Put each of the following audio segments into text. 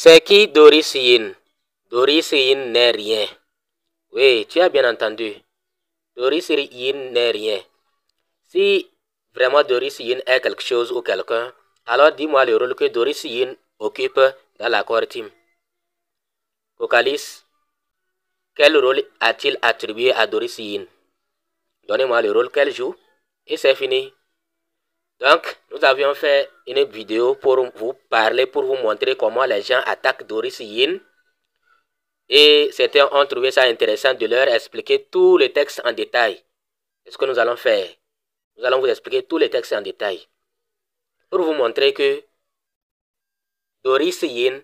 C'est qui Doris Yin? Doris Yin n'est rien. Oui, tu as bien entendu. Doris Yin n'est rien. Si vraiment Doris Yin est quelque chose ou quelqu'un, alors dis-moi le rôle que Doris Yin occupe dans la core team. Cocalis, quel rôle a-t-il attribué à Doris Yin? Donnez-moi le rôle qu'elle joue et c'est fini. Donc, nous avions fait une vidéo pour vous parler, pour vous montrer comment les gens attaquent Doris Yin. Et certains ont trouvé ça intéressant de leur expliquer tous les textes en détail. C'est ce que nous allons faire. Nous allons vous expliquer tous les textes en détail. Pour vous montrer que Doris Yin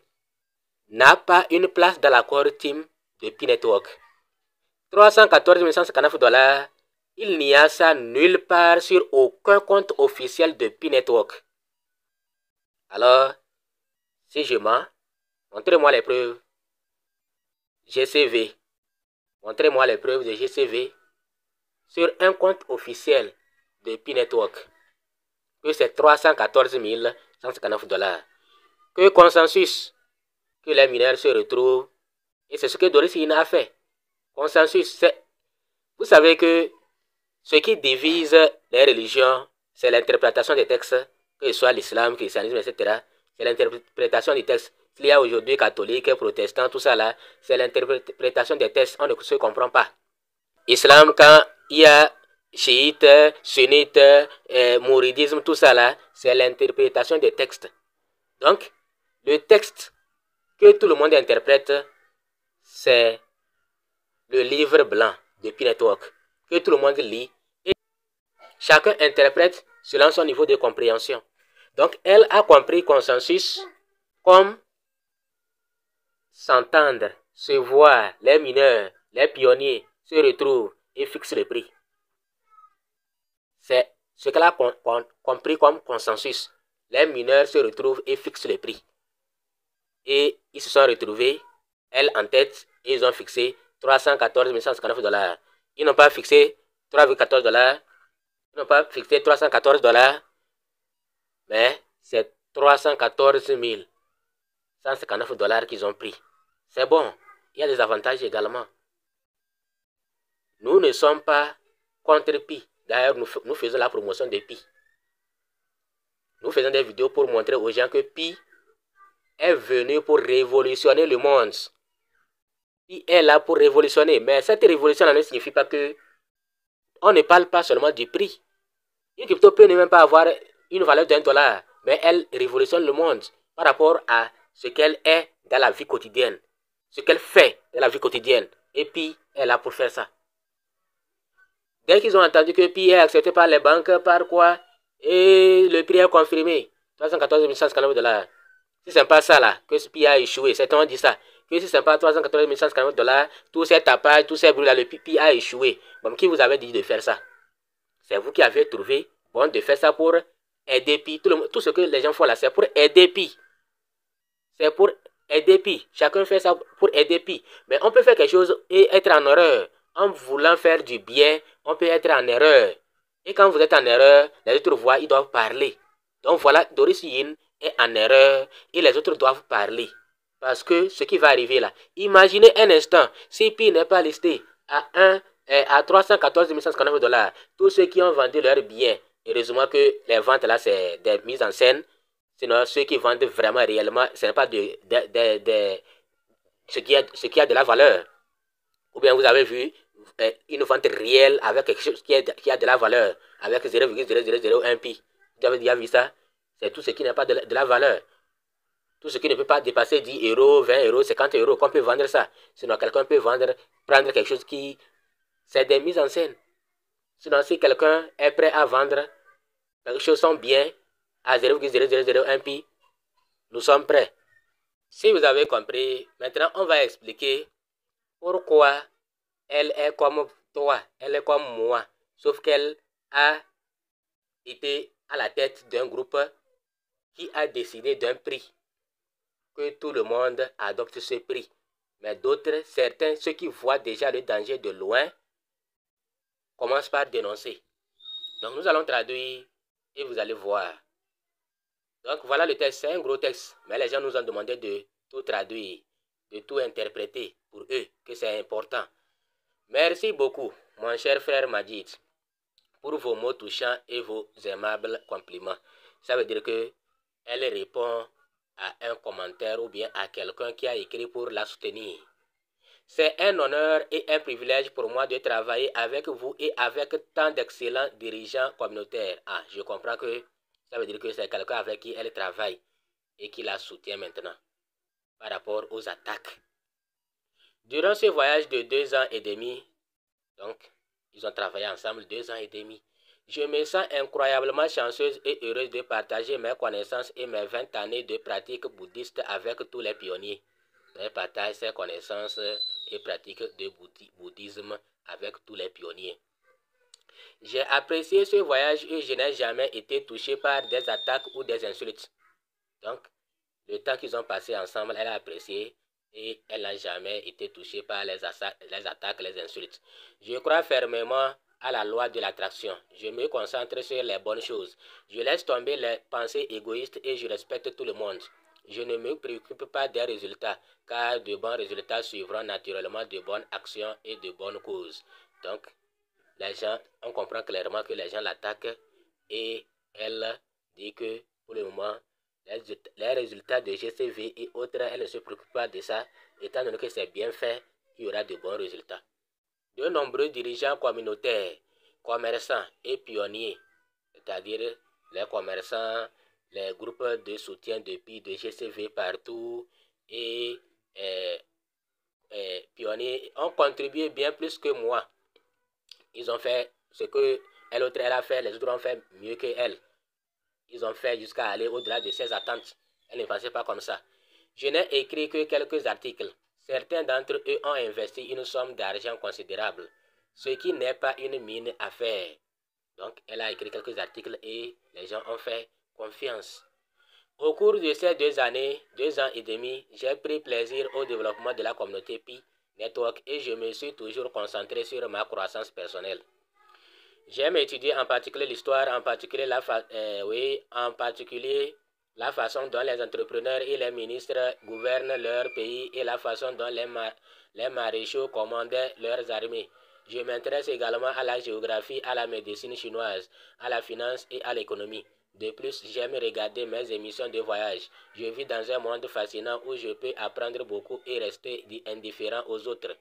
n'a pas une place dans la core team de P-Network. 314 159 $, il n'y a ça nulle part sur aucun compte officiel de P-Network. Alors, si je mens, montrez-moi les preuves. GCV. Montrez-moi les preuves de GCV sur un compte officiel de P-Network. Que c'est 314 159 $. Que consensus, que les mineurs se retrouvent. Et c'est ce que Doris Yin a fait. Consensus, c'est... Vous savez que ce qui divise les religions, c'est l'interprétation des textes, que ce soit l'islam, le christianisme, etc. C'est l'interprétation des textes. S'il y a aujourd'hui catholique, protestant, tout ça là, c'est l'interprétation des textes. On ne se comprend pas. Islam, quand il y a chiite, sunnite, mouridisme, tout ça là, c'est l'interprétation des textes. Donc, le texte que tout le monde interprète, c'est le livre blanc de P-Network, que tout le monde lit. Et chacun interprète selon son niveau de compréhension. Donc, elle a compris consensus comme s'entendre, se voir, les mineurs, les pionniers se retrouvent et fixent le prix. C'est ce qu'elle a compris comme consensus. Les mineurs se retrouvent et fixent le prix. Et ils se sont retrouvés, elle en tête, et ils ont fixé 314 159 $. Ils n'ont pas fixé 3,14 $. Ils n'ont pas fixé 314 $. Mais c'est 314 159 $ qu'ils ont pris. C'est bon. Il y a des avantages également. Nous ne sommes pas contre Pi. D'ailleurs, nous faisons la promotion de Pi. Nous faisons des vidéos pour montrer aux gens que Pi est venu pour révolutionner le monde. Pi est là pour révolutionner. Mais cette révolution ne signifie pas que on ne parle pas seulement du prix. Une crypto peut ne même pas avoir une valeur d'1 $, mais elle révolutionne le monde par rapport à ce qu'elle est dans la vie quotidienne, ce qu'elle fait dans la vie quotidienne. Et Pi est là pour faire ça. Dès qu'ils ont entendu que Pi est accepté par les banques, par quoi, et le prix est confirmé, 314 159 $. Si ce n'est pas ça là, que ce Pi a échoué, certains ont dit ça, que si ce n'est pas 314 159 $, tous ces tapages, tous ces bruits là, le Pi a échoué. Bon, qui vous avait dit de faire ça? C'est vous qui avez trouvé bon de faire ça pour aider Pi. Tout ce que les gens font là, c'est pour aider Pi. C'est pour aider Pi. Chacun fait ça pour aider Pi. Mais on peut faire quelque chose et être en erreur. En voulant faire du bien, on peut être en erreur. Et quand vous êtes en erreur, les autres voix, ils doivent parler. Donc voilà, Doris Yin est en erreur et les autres doivent parler. Parce que ce qui va arriver là, imaginez un instant, si Pi n'est pas listé à 314 159 $, tous ceux qui ont vendu leurs biens, heureusement que les ventes là, c'est des mises en scène. Sinon, ceux qui vendent vraiment réellement, ce n'est pas ce qui a de la valeur. Ou bien vous avez vu une vente réelle avec quelque chose qui a de la valeur, avec 0,0001 pi. Vous avez déjà vu ça? C'est tout ce qui n'a pas de la valeur. Tout ce qui ne peut pas dépasser 10 €, 20 €, 50 € qu'on peut vendre ça. Sinon, quelqu'un peut prendre quelque chose qui... C'est des mises en scène. Sinon, si quelqu'un est prêt à vendre quelque chose son bien à 0,0001 pi, nous sommes prêts. Si vous avez compris, maintenant on va expliquer pourquoi elle est comme toi, elle est comme moi, sauf qu'elle a été à la tête d'un groupe qui a décidé d'un prix, que tout le monde adopte ce prix. Mais d'autres, certains, ceux qui voient déjà le danger de loin, commencent par dénoncer. Donc nous allons traduire et vous allez voir. Donc voilà le texte, c'est un gros texte, mais les gens nous ont demandé de tout traduire, de tout interpréter pour eux, que c'est important. Merci beaucoup, mon cher frère Majid, pour vos mots touchants et vos aimables compliments. Ça veut dire que elle répond à un commentaire ou bien à quelqu'un qui a écrit pour la soutenir. C'est un honneur et un privilège pour moi de travailler avec vous et avec tant d'excellents dirigeants communautaires. Ah, je comprends que ça veut dire que c'est quelqu'un avec qui elle travaille et qui la soutient maintenant par rapport aux attaques. Durant ce voyage de 2 ans et demi, donc ils ont travaillé ensemble 2 ans et demi, je me sens incroyablement chanceuse et heureuse de partager mes connaissances et mes 20 années de pratique bouddhiste avec tous les pionniers. Elle partage ses connaissances et pratiques de bouddhisme avec tous les pionniers. J'ai apprécié ce voyage et je n'ai jamais été touché par des attaques ou des insultes. Donc, le temps qu'ils ont passé ensemble, elle a apprécié et elle n'a jamais été touchée par les attaques, les insultes. Je crois fermement à la loi de l'attraction. Je me concentre sur les bonnes choses. Je laisse tomber les pensées égoïstes et je respecte tout le monde. Je ne me préoccupe pas des résultats, car de bons résultats suivront naturellement de bonnes actions et de bonnes causes. Donc, les gens, on comprend clairement que les gens l'attaquent et elle dit que pour le moment, les résultats de GCV et autres, elle ne se préoccupe pas de ça, étant donné que c'est bien fait, il y aura de bons résultats. De nombreux dirigeants communautaires, commerçants et pionniers, c'est-à-dire les commerçants, les groupes de soutien depuis de GCV partout et pionniers ont contribué bien plus que moi. Ils ont fait ce que elle a fait, les autres ont fait mieux que elle. Ils ont fait jusqu'à aller au-delà de ses attentes. Elle ne pensait pas comme ça. Je n'ai écrit que quelques articles. Certains d'entre eux ont investi une somme d'argent considérable, ce qui n'est pas une mine à faire. Donc, elle a écrit quelques articles et les gens ont fait confiance. Au cours de ces 2 années, 2 ans et demi, j'ai pris plaisir au développement de la communauté Pi Network et je me suis toujours concentré sur ma croissance personnelle. J'aime étudier en particulier l'histoire, en particulier la façon dont les entrepreneurs et les ministres gouvernent leur pays et la façon dont les maréchaux commandaient leurs armées. Je m'intéresse également à la géographie, à la médecine chinoise, à la finance et à l'économie. De plus, j'aime regarder mes émissions de voyage. Je vis dans un monde fascinant où je peux apprendre beaucoup et rester indifférent aux autres.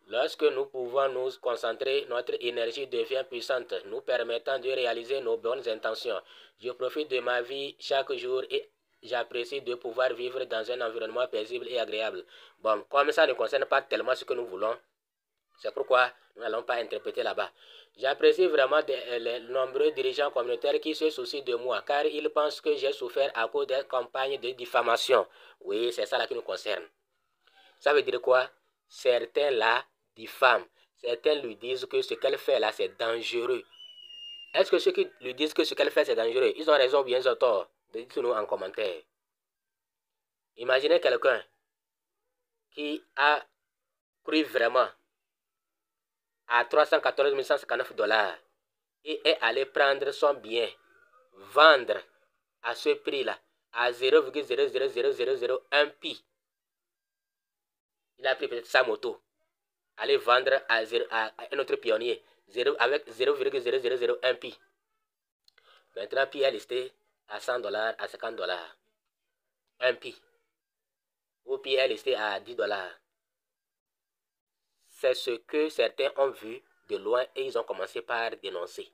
Lorsque nous pouvons nous concentrer, notre énergie devient puissante, nous permettant de réaliser nos bonnes intentions. Je profite de ma vie chaque jour et j'apprécie de pouvoir vivre dans un environnement paisible et agréable. Bon, comme ça ne concerne pas tellement ce que nous voulons, c'est pourquoi nous n'allons pas interpréter là-bas. J'apprécie vraiment les nombreux dirigeants communautaires qui se soucient de moi, car ils pensent que j'ai souffert à cause des campagnes de diffamation. Oui, c'est ça là qui nous concerne. Ça veut dire quoi? Certains là diffament. Certains lui disent que ce qu'elle fait là, c'est dangereux. Est-ce que ceux qui lui disent que ce qu'elle fait, c'est dangereux, ils ont raison ou bien ils ont tort? Dites-nous en commentaire. Imaginez quelqu'un qui a cru vraiment à 314 159 $ et est allé prendre son bien, vendre à ce prix-là, à 0,00001 pi. Il a pris peut-être sa moto, aller vendre à un autre pionnier, avec 0,0001 pi. Maintenant, pi est listé à 100 $, à 50 $. Un pi. Ou pi est listé à 10 $. C'est ce que certains ont vu de loin et ils ont commencé par dénoncer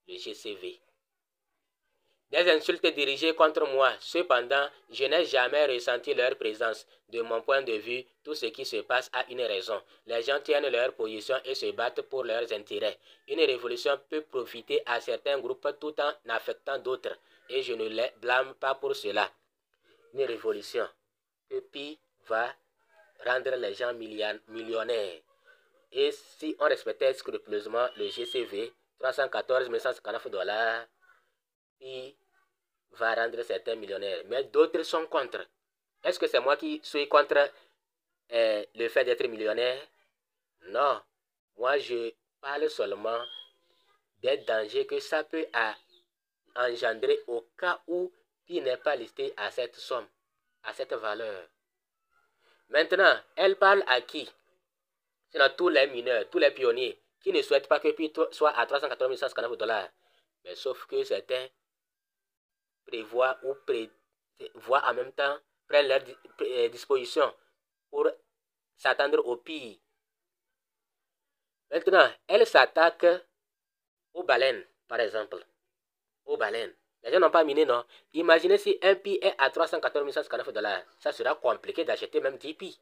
le GCV. Des insultes dirigées contre moi. Cependant, je n'ai jamais ressenti leur présence. De mon point de vue, tout ce qui se passe a une raison. Les gens tiennent leur position et se battent pour leurs intérêts. Une révolution peut profiter à certains groupes tout en affectant d'autres. Et je ne les blâme pas pour cela. Une révolution. Et puis va rendre les gens millionnaires. Et si on respectait scrupuleusement le GCV, 314 159 $, il va rendre certains millionnaires. Mais d'autres sont contre. Est-ce que c'est moi qui suis contre le fait d'être millionnaire? Non. Moi, je parle seulement des dangers que ça peut engendrer au cas où il n'est pas listé à cette somme. à cette valeur. Maintenant, elle parle à qui? C'est à tous les mineurs, tous les pionniers qui ne souhaitent pas que Pi soit à 380 159 $. Mais sauf que certains prévoient ou voient en même temps, prennent leurs dispositions pour s'attendre au pire. Maintenant, elle s'attaque aux baleines, par exemple. Aux baleines. Les gens n'ont pas miné, non? Imaginez si un pi est à 380 159 $. Ça sera compliqué d'acheter même 10 pi.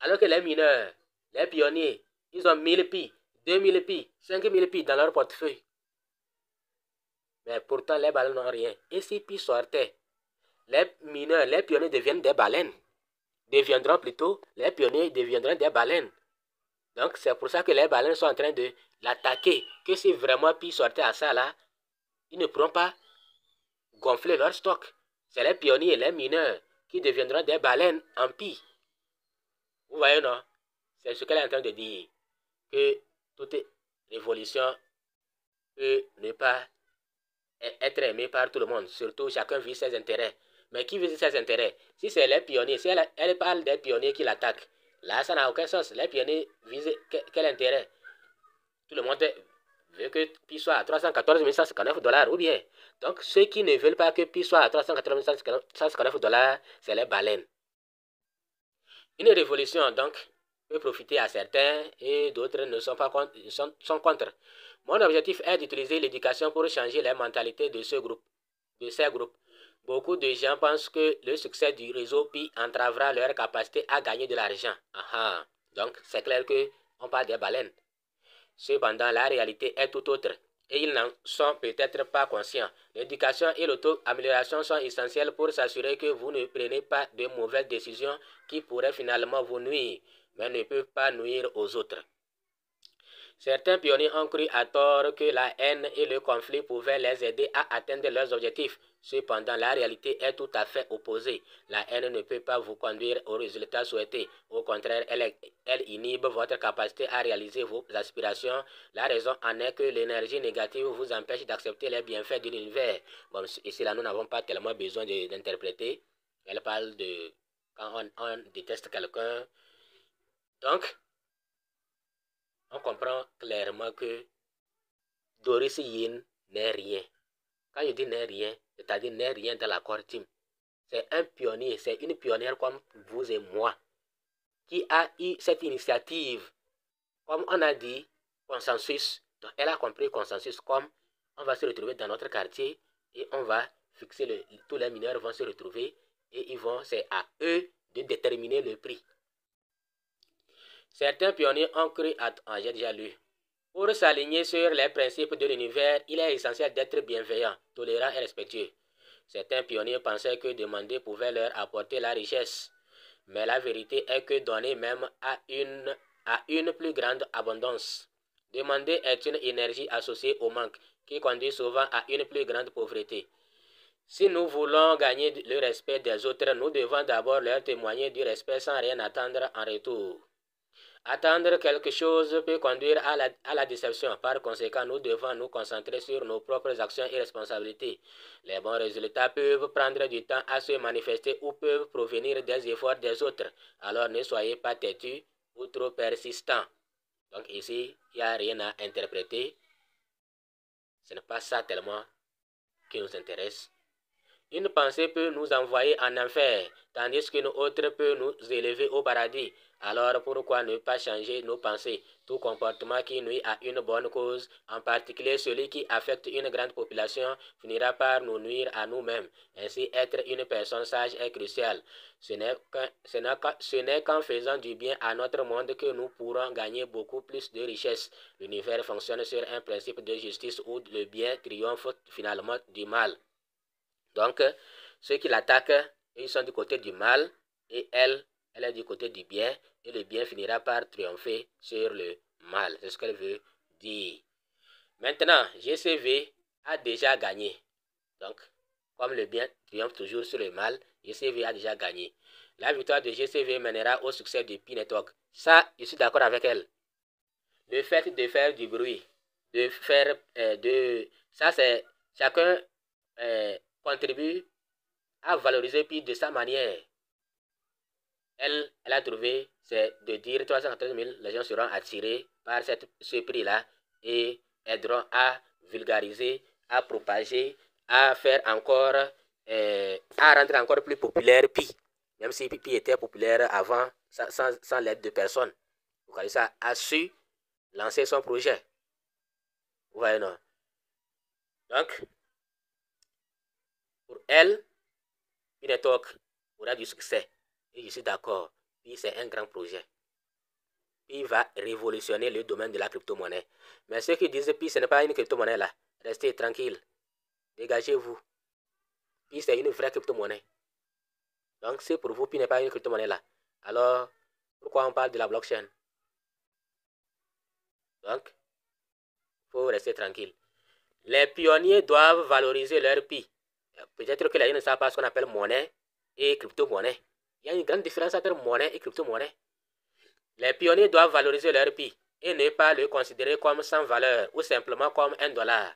Alors que les mineurs, les pionniers, ils ont 1000 pi, 2000 pi, 5000 pi dans leur portefeuille. Mais pourtant, les baleines n'ont rien. Et si pi sortait, les mineurs, les pionniers deviennent des baleines. Deviendront plutôt, les pionniers deviendront des baleines. Donc, c'est pour ça que les baleines sont en train de l'attaquer. Que si vraiment pi sortait à ça là, ils ne pourront pas gonfler leur stock. C'est les pionniers, les mineurs qui deviendront des baleines en pi. Vous voyez, non? C'est ce qu'elle est en train de dire. Que toute révolution peut ne pas être aimée par tout le monde. Surtout, chacun vise ses intérêts. Mais qui vise ses intérêts? Si c'est les pionniers, si elle parle des pionniers qui l'attaquent, là, ça n'a aucun sens. Les pionniers visent quel intérêt? Tout le monde veut que Pi soit à 314 159 $, ou bien. Donc, ceux qui ne veulent pas que Pi soit à 314 159 $, c'est les baleines. Une révolution, donc, peut profiter à certains et d'autres ne sont pas contre, sont contre. Mon objectif est d'utiliser l'éducation pour changer les mentalités de ces groupes. Beaucoup de gens pensent que le succès du réseau Pi entravera leur capacité à gagner de l'argent. Donc, c'est clair qu'on parle des baleines. Cependant, la réalité est tout autre et ils n'en sont peut-être pas conscients. L'éducation et l'auto-amélioration sont essentielles pour s'assurer que vous ne prenez pas de mauvaises décisions qui pourraient finalement vous nuire, mais ne peuvent pas nuire aux autres. Certains pionniers ont cru à tort que la haine et le conflit pouvaient les aider à atteindre leurs objectifs. Cependant, la réalité est tout à fait opposée. La haine ne peut pas vous conduire au résultat souhaité. Au contraire, elle inhibe votre capacité à réaliser vos aspirations. La raison en est que l'énergie négative vous empêche d'accepter les bienfaits de l'univers. Bon, ici là, nous n'avons pas tellement besoin d'interpréter. Elle parle de quand on déteste quelqu'un. Donc, on comprend clairement que Doris Yin n'est rien. Quand je dis n'est rien, c'est-à-dire n'est rien dans la core team. C'est un pionnier, c'est une pionnière comme vous et moi, qui a eu cette initiative. Comme on a dit, consensus. Donc elle a compris consensus comme on va se retrouver dans notre quartier et on va fixer tous les mineurs vont se retrouver et c'est à eux de déterminer le prix. Certains pionniers ont cru j'ai déjà lu. Pour s'aligner sur les principes de l'univers, il est essentiel d'être bienveillant, tolérant et respectueux. Certains pionniers pensaient que demander pouvait leur apporter la richesse. Mais la vérité est que donner même a une plus grande abondance. Demander est une énergie associée au manque, qui conduit souvent à une plus grande pauvreté. Si nous voulons gagner le respect des autres, nous devons d'abord leur témoigner du respect sans rien attendre en retour. Attendre quelque chose peut conduire à la déception. Par conséquent, nous devons nous concentrer sur nos propres actions et responsabilités. Les bons résultats peuvent prendre du temps à se manifester ou peuvent provenir des efforts des autres. Alors ne soyez pas têtus ou trop persistants. Donc ici, il n'y a rien à interpréter. Ce n'est pas ça tellement qui nous intéresse. Une pensée peut nous envoyer en enfer, tandis qu'une autre peut nous élever au paradis. Alors pourquoi ne pas changer nos pensées? Tout comportement qui nuit à une bonne cause, en particulier celui qui affecte une grande population, finira par nous nuire à nous-mêmes. Ainsi, être une personne sage est crucial. Ce n'est qu'en faisant du bien à notre monde que nous pourrons gagner beaucoup plus de richesses. L'univers fonctionne sur un principe de justice où le bien triomphe finalement du mal. Donc, ceux qui l'attaquent, ils sont du côté du mal et elle est du côté du bien et le bien finira par triompher sur le mal. C'est ce qu'elle veut dire. Maintenant, GCV a déjà gagné. Donc, comme le bien triomphe toujours sur le mal, GCV a déjà gagné. La victoire de GCV mènera au succès de Pi Network. Ça, je suis d'accord avec elle. Le fait de faire du bruit, ça c'est chacun contribue a valorisé Pi de sa manière. Elle a trouvé, c'est de dire 314 000, les gens seront attirés par ce prix-là et aideront à vulgariser, à propager, à faire encore, à rendre encore plus populaire Pi. Même si Pi était populaire avant, sans l'aide de personne. Vous voyez ça, a su lancer son projet. Vous voyez, non? Donc, pour elle, Pi Network aura du succès. Et je suis d'accord. Pi, c'est un grand projet. Pi va révolutionner le domaine de la crypto-monnaie. Mais ceux qui disent Pi, ce n'est pas une crypto-monnaie là. Restez tranquille. Dégagez-vous. Pi, c'est une vraie crypto-monnaie. Donc, si pour vous, Pi n'est pas une crypto-monnaie là, alors pourquoi on parle de la blockchain? Donc, il faut rester tranquille. Les pionniers doivent valoriser leur Pi. Peut-être que les gens ne savent pas ce qu'on appelle monnaie et crypto-monnaie. Il y a une grande différence entre monnaie et crypto-monnaie. Les pionniers doivent valoriser leur Pi et ne pas le considérer comme sans valeur ou simplement comme $1.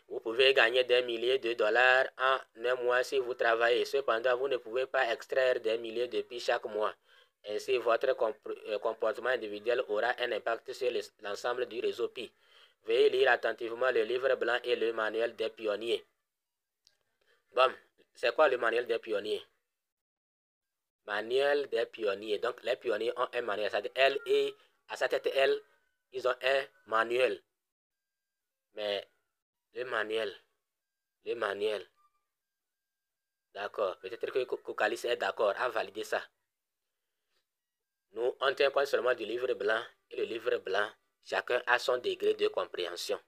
Vous pouvez gagner des milliers de dollars en un mois si vous travaillez. Cependant, vous ne pouvez pas extraire des milliers de Pi chaque mois. Ainsi, votre comportement individuel aura un impact sur l'ensemble du réseau Pi. Veuillez lire attentivement le livre blanc et le manuel des pionniers. Bon, c'est quoi le manuel des pionniers? Manuel des pionniers. Donc, les pionniers ont un manuel. C'est-à-dire, elle et à sa tête, elle, ils ont un manuel. Mais le manuel. D'accord. Peut-être que Cocalis est d'accord à valider ça. Nous, on tient compte seulement du livre blanc. Et le livre blanc, chacun a son degré de compréhension.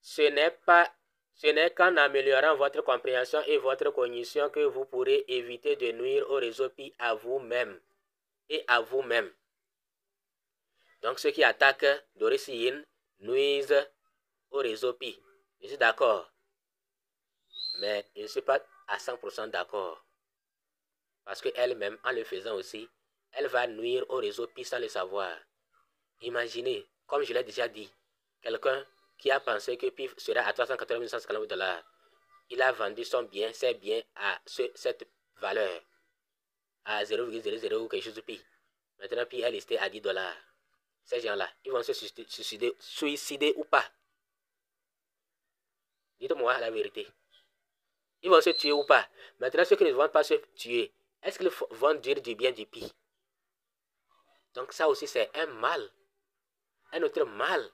Ce n'est qu'en améliorant votre compréhension et votre cognition que vous pourrez éviter de nuire au réseau Pi à vous-même et à vous-même. Donc, ceux qui attaquent Doris Yin nuisent au réseau Pi. Je suis d'accord. Mais je ne suis pas à 100% d'accord. Parce qu'elle-même, en le faisant aussi, elle va nuire au réseau Pi sans le savoir. Imaginez, comme je l'ai déjà dit, quelqu'un qui a pensé que Pi sera à 380 150 $. Il a vendu son bien, ses biens à cette valeur, à 0,00 ou quelque chose de Pi. Maintenant, Pi est listé à 10 $. Ces gens-là, ils vont se suicider ou pas? Dites-moi la vérité. Ils vont se tuer ou pas? Maintenant, ceux qui ne vont pas se tuer, est-ce qu'ils vont dire du bien du Pi? Donc ça aussi, c'est un mal. Un autre mal.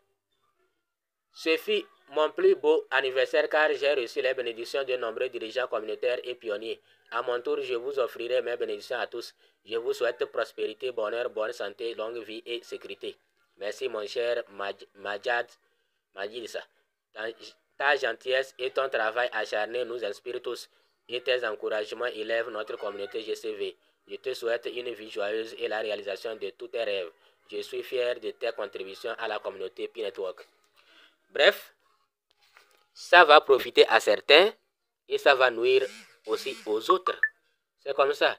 Ce fut mon plus beau anniversaire car j'ai reçu les bénédictions de nombreux dirigeants communautaires et pionniers. À mon tour, je vous offrirai mes bénédictions à tous. Je vous souhaite prospérité, bonheur, bonne santé, longue vie et sécurité. Merci mon cher Majid. Ta gentillesse et ton travail acharné nous inspirent tous. Et tes encouragements élèvent notre communauté GCV. Je te souhaite une vie joyeuse et la réalisation de tous tes rêves. Je suis fier de tes contributions à la communauté Pi Network. Bref, ça va profiter à certains et ça va nuire aussi aux autres. C'est comme ça.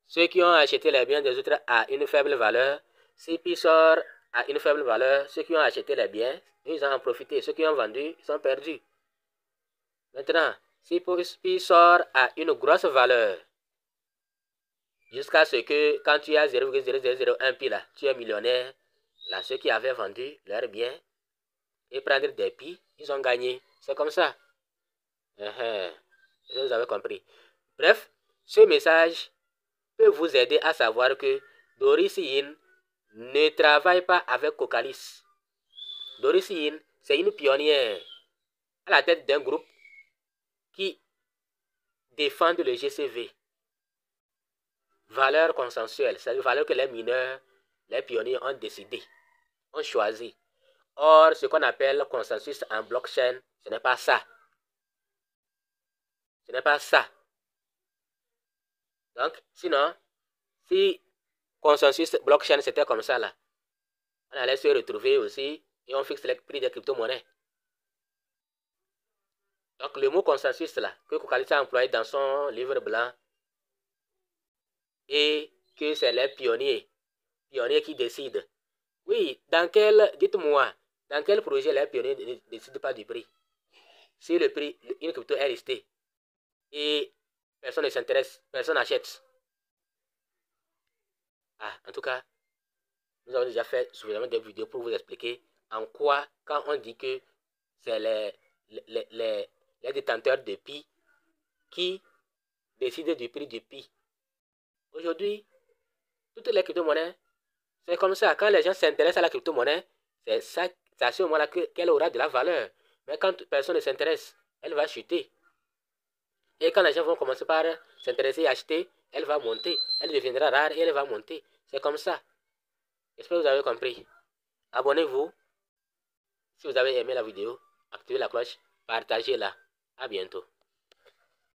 Ceux qui ont acheté les biens des autres à une faible valeur, si Pi sort à une faible valeur, ceux qui ont acheté les biens, ils en ont profité. Ceux qui ont vendu, ils sont perdus. Maintenant, si Pi sort à une grosse valeur, jusqu'à ce que quand tu as 0,0001 Pi là, tu es millionnaire, là, ceux qui avaient vendu leurs biens et prendre des Pi, ils ont gagné. C'est comme ça. Vous avez compris. Bref, ce message peut vous aider à savoir que Doris Yin ne travaille pas avec Cocalis. Doris Yin, c'est une pionnière à la tête d'un groupe qui défend le GCV. Valeur consensuelle, c'est une valeur que les mineurs, les pionniers ont décidé, ont choisi. Or, ce qu'on appelle consensus en blockchain, ce n'est pas ça. Ce n'est pas ça. Donc, sinon, si consensus blockchain c'était comme ça là, on allait se retrouver aussi et on fixe les prix des crypto-monnaies. Donc, le mot consensus là, que Cocalis a employé dans son livre blanc, et que c'est les pionniers qui décident. Oui, dites-moi, dans quel projet les pionniers ne décident pas du prix? Si le prix, une crypto est listée, et personne ne s'intéresse, personne n'achète. En tout cas, nous avons déjà fait suffisamment de vidéos pour vous expliquer en quoi, quand on dit que c'est les détenteurs de Pi qui décident du prix du Pi. Aujourd'hui, toutes les crypto-monnaies, c'est comme ça. Quand les gens s'intéressent à la crypto-monnaie, c'est à ce moment-là qu'elle aura de la valeur. Mais quand personne ne s'intéresse, elle va chuter. Et quand les gens vont commencer par s'intéresser et acheter, elle va monter. Elle deviendra rare et elle va monter. C'est comme ça. J'espère que vous avez compris. Abonnez-vous. Si vous avez aimé la vidéo, activez la cloche, partagez-la. À bientôt.